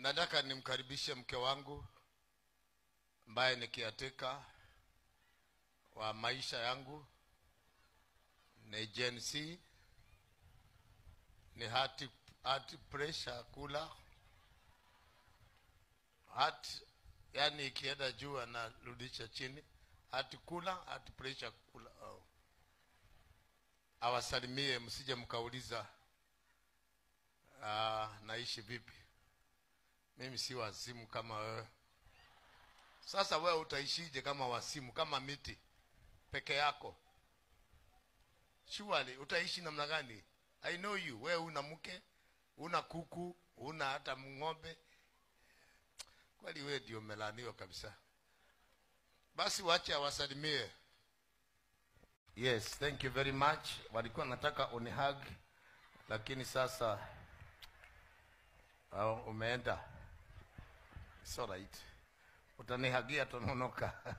Nataka nimkaribishe mke wangu ambaye ni kiateka wa maisha yangu, ni Gen Z, ni heart pressure kula heart, yani ikienda juu anarudisha chini, heart pressure kula. Awasalimie, msije mkauliza naishi vipi. Mimi si wazimu kama wewe. Sasa wewe utaishije kama wasimu, kama miti peke yako? Surely utaishi namna gani? I know you. Wewe una mke, una kuku, una hata ng'ombe. Kweli wewe ndio melaniwa kabisa. Basi wacha wasalimie. Yes, thank you very much. Walikuwa nataka unihug, lakini sasa umeenda. It's all right. Utanihagia tunaonoka.